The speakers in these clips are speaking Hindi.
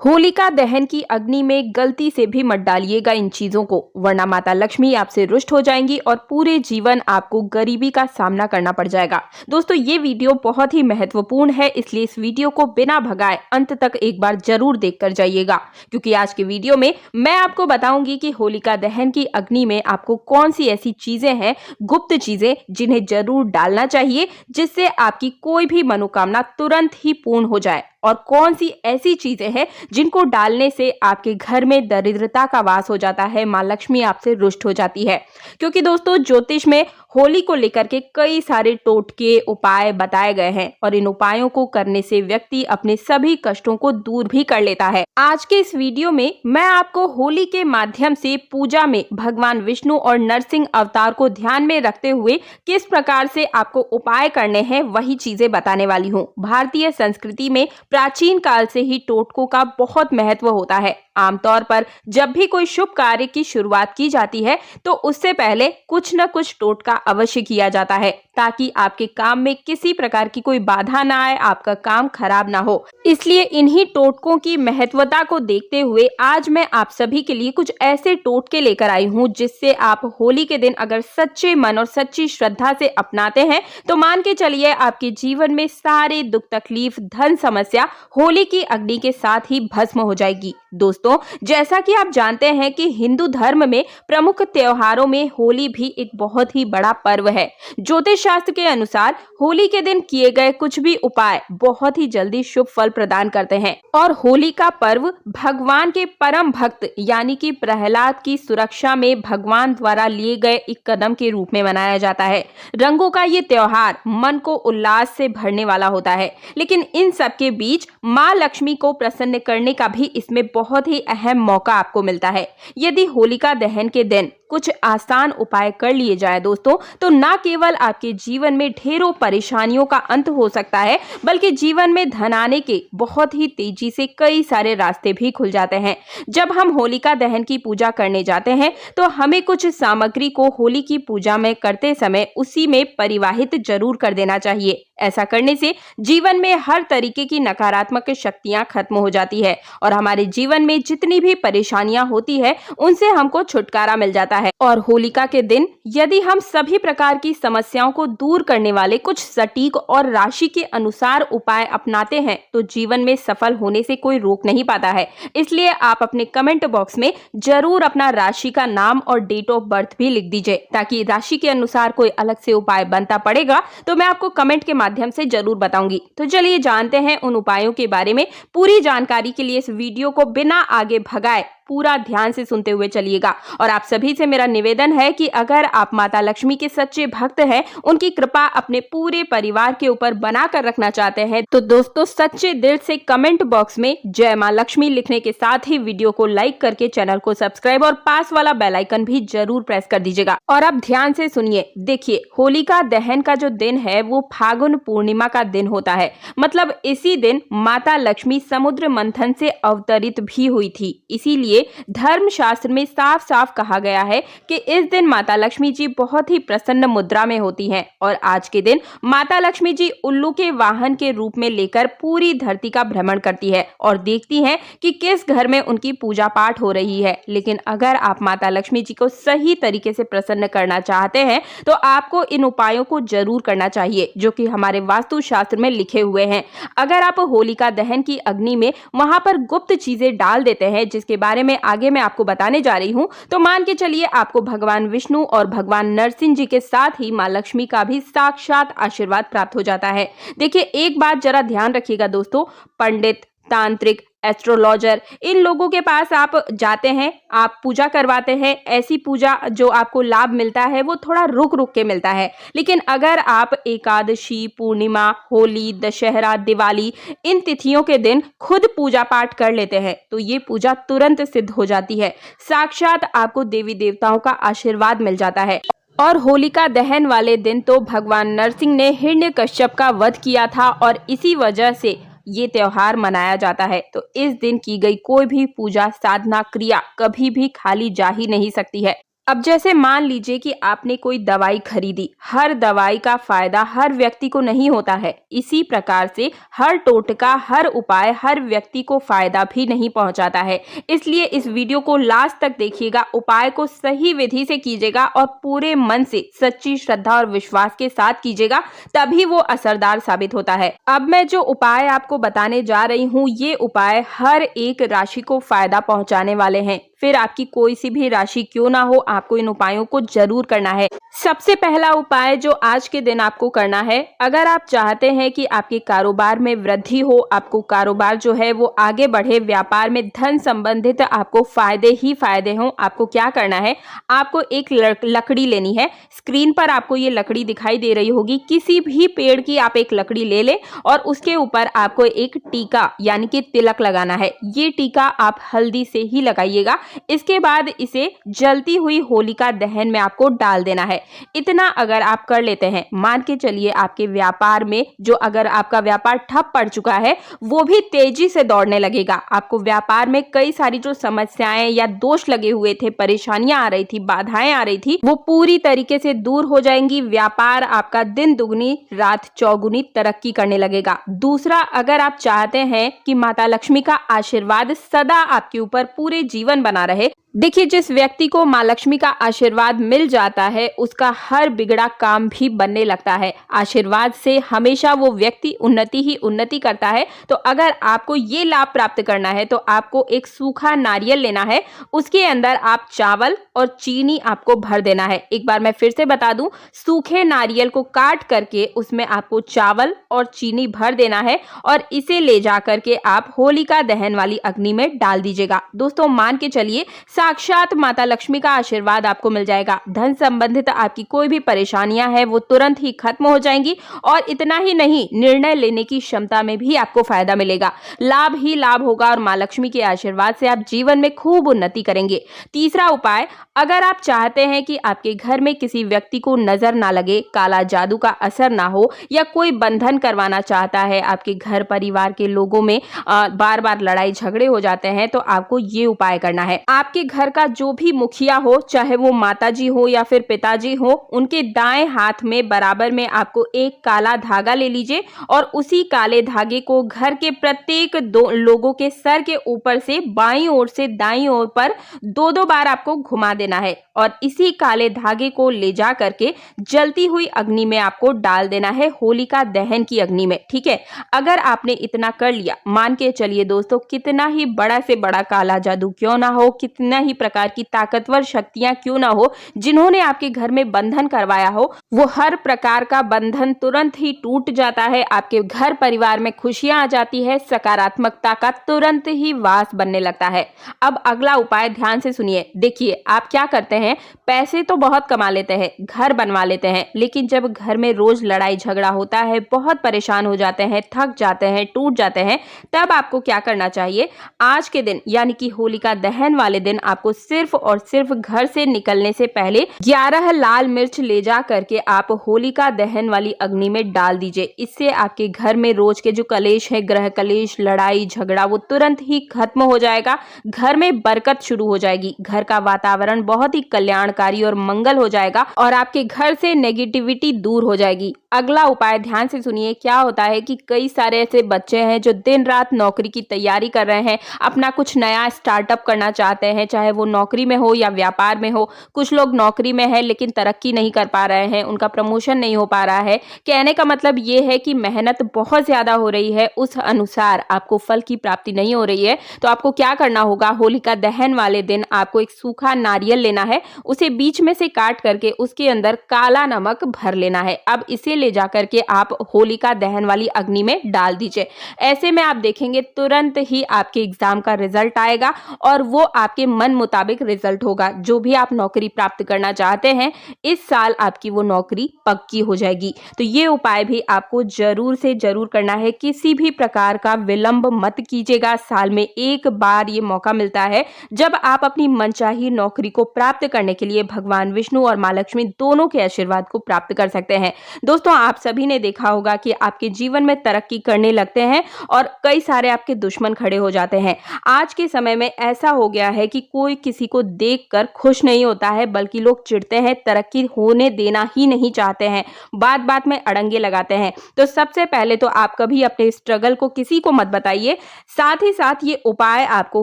होलिका दहन की अग्नि में गलती से भी मत डालिएगा इन चीजों को, वरना माता लक्ष्मी आपसे रुष्ट हो जाएंगी और पूरे जीवन आपको गरीबी का सामना करना पड़ जाएगा। दोस्तों, ये वीडियो बहुत ही महत्वपूर्ण है, इसलिए इस वीडियो को बिना भगाए अंत तक एक बार जरूर देखकर जाइएगा, क्योंकि आज के वीडियो में मैं आपको बताऊंगी कि होलिका दहन की अग्नि में आपको कौन सी ऐसी चीजें हैं, गुप्त चीजें, जिन्हें जरूर डालना चाहिए जिससे आपकी कोई भी मनोकामना तुरंत ही पूर्ण हो जाए, और कौन सी ऐसी चीजें हैं जिनको डालने से आपके घर में दरिद्रता का वास हो जाता है, मां लक्ष्मी आपसे रुष्ट हो जाती है। क्योंकि दोस्तों, ज्योतिष में होली को लेकर के कई सारे टोटके उपाय बताए गए हैं और इन उपायों को करने से व्यक्ति अपने सभी कष्टों को दूर भी कर लेता है। आज के इस वीडियो में मैं आपको होली के माध्यम से पूजा में भगवान विष्णु और नरसिंह अवतार को ध्यान में रखते हुए किस प्रकार से आपको उपाय करने हैं, वही चीजें बताने वाली हूँ। भारतीय संस्कृति में प्राचीन काल से ही टोटकों का बहुत महत्व होता है। आमतौर पर जब भी कोई शुभ कार्य की शुरुआत की जाती है तो उससे पहले कुछ न कुछ टोटका अवश्य किया जाता है, ताकि आपके काम में किसी प्रकार की कोई बाधा ना आए, आपका काम खराब ना हो। इसलिए इन्हीं टोटकों की महत्वता को देखते हुए आज मैं आप सभी के लिए कुछ ऐसे टोटके लेकर आई हूँ जिससे आप होली के दिन अगर सच्चे मन और सच्ची श्रद्धा से अपनाते हैं तो मान के चलिए आपके जीवन में सारे दुख तकलीफ धन समस्या होली की अग्नि के साथ ही भस्म हो जाएगी। दोस्तों, जैसा कि आप जानते हैं कि हिंदू धर्म में प्रमुख त्योहारों में होली भी एक बहुत ही बड़ा पर्व है। ज्योतिष शास्त्र के अनुसार होली के दिन किए गए कुछ भी उपाय बहुत ही जल्दी शुभ फल प्रदान करते हैं और होली का पर्व भगवान के परम भक्त यानी कि प्रहलाद की सुरक्षा में भगवान द्वारा लिए गए एक कदम के रूप में मनाया जाता है। रंगों का ये त्योहार मन को उल्लास से भरने वाला होता है, लेकिन इन सब के बीच मां लक्ष्मी को प्रसन्न करने का भी इसमें बहुत ही अहम मौका आपको मिलता है। यदि होलिका दहन के दिन कुछ आसान उपाय कर लिए जाए दोस्तों, तो न केवल आपके जीवन में ढेरों परेशानियों का अंत हो सकता है, बल्कि जीवन में धन आने के बहुत ही तेजी से कई सारे रास्ते भी खुल जाते हैं। जब हम होलिका दहन की पूजा करने जाते हैं तो हमें कुछ सामग्री को होली की पूजा में करते समय उसी में परिवाहित जरूर कर देना चाहिए। ऐसा करने से जीवन में हर तरीके की नकारात्मक शक्तियां खत्म हो जाती है और हमारे जीवन में जितनी भी परेशानियां होती है उनसे हमको छुटकारा मिल जाता है। और होलिका के दिन यदि हम सभी प्रकार की समस्याओं को दूर करने वाले कुछ सटीक और राशि के अनुसार उपाय अपनाते हैं तो जीवन में सफल होने से कोई रोक नहीं पाता है। इसलिए आप अपने कमेंट बॉक्स में जरूर अपना राशि का नाम और डेट ऑफ बर्थ भी लिख दीजिए, ताकि राशि के अनुसार कोई अलग से उपाय बनता पड़ेगा तो मैं आपको कमेंट के माध्यम से जरूर बताऊंगी। तो चलिए जानते हैं उन उपायों के बारे में। पूरी जानकारी के लिए इस वीडियो को बिना आगे भगाए पूरा ध्यान से सुनते हुए चलिएगा। और आप सभी से मेरा निवेदन है कि अगर आप माता लक्ष्मी के सच्चे भक्त हैं, उनकी कृपा अपने पूरे परिवार के ऊपर बना कर रखना चाहते हैं, तो दोस्तों सच्चे दिल से कमेंट बॉक्स में जय मां लक्ष्मी लिखने के साथ ही वीडियो को लाइक करके चैनल को सब्सक्राइब और पास वाला बेल आइकन भी जरूर प्रेस कर दीजिएगा। और अब ध्यान से सुनिए। देखिए, होलिका दहन का जो दिन है वो फागुन पूर्णिमा का दिन होता है। मतलब इसी दिन माता लक्ष्मी समुद्र मंथन से अवतरित भी हुई थी। इसीलिए धर्म शास्त्र में साफ साफ कहा गया है कि इस दिन माता लक्ष्मी जी बहुत ही प्रसन्न मुद्रा में होती हैं और आज के दिन माता लक्ष्मी जी उल्लू के वाहन के रूप में लेकर पूरी धरती का भ्रमण करती है और देखती हैं कि किस घर में उनकी पूजा पाठ हो रही है। लेकिन अगर आप माता लक्ष्मी जी को सही तरीके से प्रसन्न करना चाहते हैं तो आपको इन उपायों को जरूर करना चाहिए, जो कि हमारे वास्तु शास्त्र में लिखे हुए हैं। अगर आप होलिका दहन की अग्नि में वहां पर गुप्त चीजें डाल देते हैं, जिसके बारे में आगे मैं आपको बताने जा रही हूं, तो मान के चलिए आपको भगवान विष्णु और भगवान नरसिंह जी के साथ ही मां लक्ष्मी का भी साक्षात आशीर्वाद प्राप्त हो जाता है। देखिए, एक बात जरा ध्यान रखिएगा दोस्तों, पंडित, तांत्रिक, एस्ट्रोलॉजर, इन लोगों के पास आप जाते हैं, आप पूजा करवाते हैं, ऐसी पूजा जो आपको लाभ मिलता है वो थोड़ा रुक रुक के मिलता है। लेकिन अगर आप एकादशी, पूर्णिमा, होली, दशहरा, दिवाली, इन तिथियों के दिन खुद पूजा पाठ कर लेते हैं तो ये पूजा तुरंत सिद्ध हो जाती है। साक्षात आपको देवी देवताओं का आशीर्वाद मिल जाता है। और होलिका दहन वाले दिन तो भगवान नरसिंह ने हिरण्यकश्यप का वध किया था और इसी वजह से ये त्योहार मनाया जाता है। तो इस दिन की गई कोई भी पूजा, साधना, क्रिया कभी भी खाली जा ही नहीं सकती है। अब जैसे मान लीजिए कि आपने कोई दवाई खरीदी, हर दवाई का फायदा हर व्यक्ति को नहीं होता है। इसी प्रकार से हर टोटका, हर उपाय हर व्यक्ति को फायदा भी नहीं पहुंचाता है। इसलिए इस वीडियो को लास्ट तक देखिएगा, उपाय को सही विधि से कीजिएगा और पूरे मन से सच्ची श्रद्धा और विश्वास के साथ कीजिएगा, तभी वो असरदार साबित होता है। अब मैं जो उपाय आपको बताने जा रही हूँ, ये उपाय हर एक राशि को फायदा पहुंचाने वाले हैं। फिर आपकी कोई सी भी राशि क्यों ना हो, आपको इन उपायों को जरूर करना है। सबसे पहला उपाय जो आज के दिन आपको करना है, अगर आप चाहते हैं कि आपके कारोबार में वृद्धि हो, आपको कारोबार जो है वो आगे बढ़े, व्यापार में धन संबंधित आपको फायदे ही फायदे हों, आपको क्या करना है, आपको एक लकड़ी लेनी है। स्क्रीन पर आपको ये लकड़ी दिखाई दे रही होगी, किसी भी पेड़ की आप एक लकड़ी ले लें और उसके ऊपर आपको एक टीका यानी कि तिलक लगाना है। ये टीका आप हल्दी से ही लगाइएगा। इसके बाद इसे जलती हुई होलिका दहन में आपको डाल देना है। इतना अगर आप कर लेते हैं, मान के चलिए आपके व्यापार में जो अगर आपका व्यापार ठप पड़ चुका है, वो भी तेजी से दौड़ने लगेगा। आपको व्यापार में कई सारी जो समस्याएं या दोष लगे हुए थे, परेशानियां आ रही थी, बाधाएं आ रही थी, वो पूरी तरीके से दूर हो जाएंगी। व्यापार आपका दिन दुगनी रात चौगुनी तरक्की करने लगेगा। दूसरा, अगर आप चाहते हैं कि माता लक्ष्मी का आशीर्वाद सदा आपके ऊपर पूरे जीवन बना रहे, देखिए जिस व्यक्ति को माँ लक्ष्मी का आशीर्वाद मिल जाता है, उसका हर बिगड़ा काम भी बनने लगता है। आशीर्वाद से हमेशा वो व्यक्ति उन्नति ही उन्नति करता है। तो अगर आपको ये लाभ प्राप्त करना है, तो आपको एक सूखा नारियल लेना है, उसके अंदर आप चावल और चीनी आपको भर देना है। एक बार मैं फिर से बता दूं, सूखे नारियल को काट करके उसमें आपको चावल और चीनी भर देना है और इसे ले जा करके आप होलिका दहन वाली अग्नि में डाल दीजिएगा। दोस्तों मान के चलिए साक्षात माता लक्ष्मी का आशीर्वाद आपको मिल जाएगा। धन संबंधित आपकी कोई भी परेशानियां हैं वो तुरंत ही खत्म हो जाएंगी और इतना ही नहीं, निर्णय लेने की क्षमता में भी आपको फायदा मिलेगा। लाभ ही लाभ होगा और माँ लक्ष्मी के आशीर्वाद से आप जीवन में खूब उन्नति करेंगे। तीसरा उपाय, अगर आप चाहते हैं कि आपके घर में किसी व्यक्ति को नजर ना लगे, काला जादू का असर ना हो, या कोई बंधन करवाना चाहता है, आपके घर परिवार के लोगों में बार बार लड़ाई झगड़े हो जाते हैं, तो आपको ये उपाय करना है। आपके घर का जो भी मुखिया हो, चाहे वो माताजी हो या फिर पिताजी हो, उनके दाएं हाथ में बराबर में आपको एक काला धागा ले लीजिए और उसी काले धागे को घर के प्रत्येक दो लोगों के सर के ऊपर से बाईं ओर से दाईं ओर पर दो दो बार आपको घुमा देना है और इसी काले धागे को ले जा करके जलती हुई अग्नि में आपको डाल देना है, होलिका दहन की अग्नि में। ठीक है, अगर आपने इतना कर लिया, मान के चलिए दोस्तों, कितना ही बड़ा से बड़ा काला जादू क्यों ना हो, कितना ही प्रकार की ताकतवर शक्तियां क्यों ना हो, जिन्होंने आपके घर में बंधन करवाया हो, वो हर प्रकार का बंधन तुरंत ही टूट जाता है। आपके घर परिवार में खुशियां आ जाती है, सकारात्मकता का तुरंत ही वास बनने लगता है। अब अगला उपाय ध्यान से सुनिए। देखिए, आप क्या करते हैं, पैसे तो बहुत कमा लेते हैं, घर बनवा लेते हैं, लेकिन जब घर में रोज लड़ाई झगड़ा होता है, बहुत परेशान हो जाते हैं, थक जाते हैं, टूट जाते हैं, तब आपको क्या करना चाहिए, आज के दिन यानी कि होलिका दहन वाले दिन आपको सिर्फ और सिर्फ घर से निकलने से पहले 11 लाल मिर्च ले जा करके आप होलिका दहन वाली अग्नि में डाल दीजिए। इससे आपके घर में रोज के जो कलेश है, ग्रह कलेश, लड़ाई झगड़ा, वो तुरंत ही खत्म हो जाएगा। घर में बरकत शुरू हो जाएगी, घर का वातावरण बहुत ही कल्याणकारी और मंगल हो जाएगा और आपके घर से नेगेटिविटी दूर हो जाएगी। अगला उपाय ध्यान से सुनिए। क्या होता है कि कई सारे ऐसे बच्चे हैं जो दिन रात नौकरी की तैयारी कर रहे हैं, अपना कुछ नया स्टार्टअप करना चाहते हैं, चाहे वो नौकरी में हो या व्यापार में हो। कुछ लोग नौकरी में है लेकिन तरक्की नहीं कर पा रहे हैं, उनका प्रमोशन नहीं हो पा रहा है। कहने का मतलब ये है कि मेहनत बहुत ज्यादा हो रही है, उस अनुसार आपको फल की प्राप्ति नहीं हो रही है। तो आपको क्या करना होगा, होलिका दहन वाले दिन आपको एक सूखा नारियल लेना है, उसे बीच में से काट करके उसके अंदर काला नमक भर लेना है। अब इसे ले जाकर के आप होलिका दहन वाली अग्नि में डाल दीजिए। ऐसे में आप देखेंगे तुरंत ही आपके एग्जाम का रिजल्ट आएगा और वो आपके मन मुताबिक रिजल्ट होगा। जो भी आप नौकरी प्राप्त करना चाहते हैं, इस साल आपकी वो नौकरी पक्की हो जाएगी। तो ये उपाय भी आपको जरूर से जरूर करना है। किसी भी प्रकार का विलंब मत कीजिएगा। साल में एक बार ये मौका मिलता है जब आप अपनी मनचाही नौकरी को प्राप्त करने के लिए भगवान विष्णु और मां लक्ष्मी दोनों के आशीर्वाद को प्राप्त कर सकते हैं। दोस्तों, आप सभी ने देखा होगा कि आपके जीवन में तरक्की करने लगते हैं और कई सारे आपके दुश्मन खड़े हो जाते हैं। आज के समय में ऐसा हो गया है कि कोई किसी को देखकर खुश नहीं होता है, बल्कि लोग चिढ़ते हैं, तरक्की होने देना ही नहीं चाहते हैं, बात बात में अड़ंगे लगाते हैं। तो सबसे पहले तो आप कभी अपने स्ट्रगल को किसी को मत बताइए। साथ ही साथ ये उपाय आपको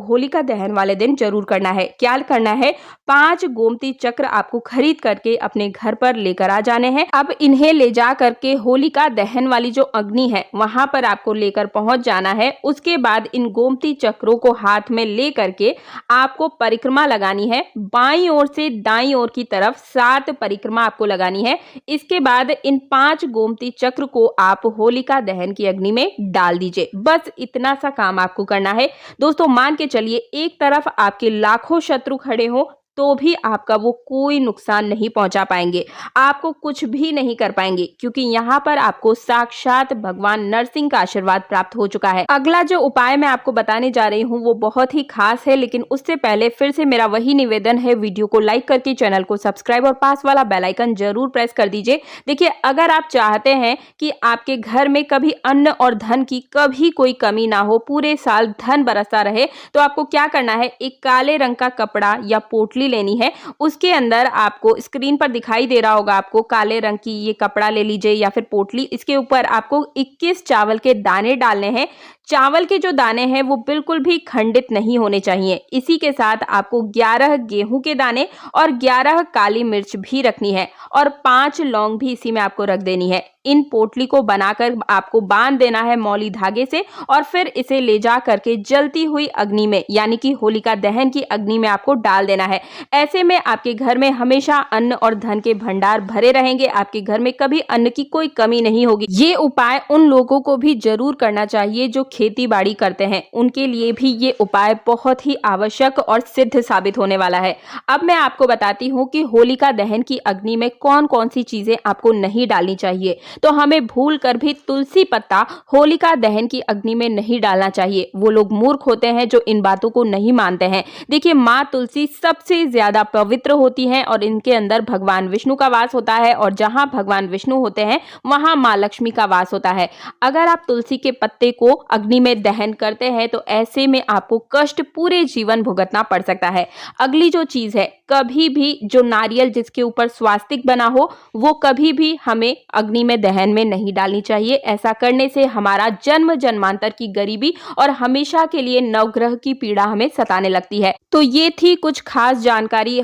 होलिका दहन वाले दिन जरूर करना है। क्या करना है, 5 गोमती चक्र आपको खरीद करके अपने घर पर लेकर आ जाने हैं। अब इन्हें ले जा करके होलिका दहन वाली जो अग्नि है वहां पर आपको लेकर पहुंच जाना है। उसके बाद इन गोमती चक्रों को हाथ में ले करके आपको परिक्रमा लगानी है। बाईं ओर से दाईं ओर की तरफ 7 परिक्रमा आपको लगानी है। इसके बाद इन 5 गोमती चक्र को आप होलिका दहन की अग्नि में डाल दीजिए। बस इतना सा काम आपको करना है। दोस्तों मान के चलिए एक तरफ आपके लाखों शत्रु खड़े हो तो भी आपका वो कोई नुकसान नहीं पहुंचा पाएंगे, आपको कुछ भी नहीं कर पाएंगे, क्योंकि यहाँ पर आपको साक्षात भगवान नरसिंह का आशीर्वाद प्राप्त हो चुका है। अगला जो उपाय मैं आपको बताने जा रही हूँ वो बहुत ही खास है, लेकिन उससे पहले फिर से मेरा वही निवेदन है, वीडियो को लाइक करके चैनल को सब्सक्राइब और पास वाला बेल आइकन जरूर प्रेस कर दीजिए। देखिए, अगर आप चाहते हैं कि आपके घर में कभी अन्न और धन की कभी कोई कमी ना हो, पूरे साल धन बरसता रहे, तो आपको क्या करना है, एक काले रंग का कपड़ा या पोटली लेनी है। उसके अंदर आपको स्क्रीन पर दिखाई दे रहा होगा, आपको काले रंग की ये कपड़ा ले लीजिए या फिर पोटली। इसके ऊपर आपको 21 चावल के दाने डालने हैं। चावल के जो दाने हैं वो बिल्कुल भी खंडित नहीं होने चाहिए। इसी के साथ आपको 11 गेहूं के दाने और 11 काली मिर्च भी रखनी है और 5 लौंग भी इसी में आपको रख देनी है। इन पोटली को बनाकर आपको बांध देना है मौली धागे से और फिर इसे ले जा करके जलती हुई अग्नि में, यानी कि होलिका दहन की अग्नि में आपको डाल देना है। ऐसे में आपके घर में हमेशा अन्न और धन के भंडार भरे रहेंगे, आपके घर में कभी अन्न की कोई कमी नहीं होगी। ये उपाय उन लोगों को भी जरूर करना चाहिए जो खेती बाड़ी करते हैं, उनके लिए भी ये उपाय बहुत ही आवश्यक और सिद्ध साबित होने वाला है। अब मैं आपको बताती हूँ कि होलिका दहन की अग्नि में कौन कौन सी चीजें आपको नहीं डालनी चाहिए। तो हमें भूल कर भी तुलसी पत्ता होलिका दहन की अग्नि में नहीं डालना चाहिए। वो लोग मूर्ख होते हैं जो इन बातों को नहीं मानते हैं। देखिए, माँ तुलसी सबसे ज्यादा पवित्र होती हैं और इनके अंदर भगवान विष्णु का वास होता है, और जहां भगवान विष्णु होते हैं वहां माँ लक्ष्मी का वास होता है। अगर आप तुलसी के पत्ते को अग्नि में दहन करते हैं तो ऐसे में आपको कष्ट पूरे जीवन भुगतना पड़ सकता है। अगली जो चीज है, कभी भी जो नारियल जिसके ऊपर स्वास्तिक बना हो वो कभी भी हमें अग्नि में दहन में नहीं डालनी चाहिए। ऐसा करने से हमारा जन्म जन्मांतर की गरीबी और हमेशा के लिए नवग्रह की पीड़ा हमें सताने लगती है। तो ये थी कुछ खास जानकारी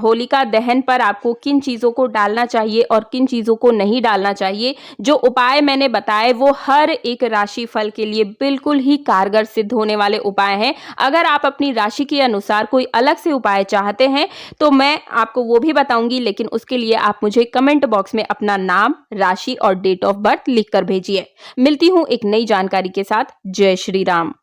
होलिका दहन पर आपको किन चीजों को डालना चाहिए और किन चीजों को नहीं डालना चाहिए। जो उपाय मैंने बताए वो हर एक राशि फल के लिए बिल्कुल ही कारगर सिद्ध होने वाले उपाय हैं। अगर आप अपनी राशि के अनुसार कोई अलग से उपाय चाहते हैं तो मैं आपको वो भी बताऊंगी, लेकिन उसके लिए आप मुझे कमेंट बॉक्स में अपना नाम, राशि और डेट ऑफ बर्थ लिखकर भेजिए। मिलती हूं एक नई जानकारी के साथ। जय श्री राम।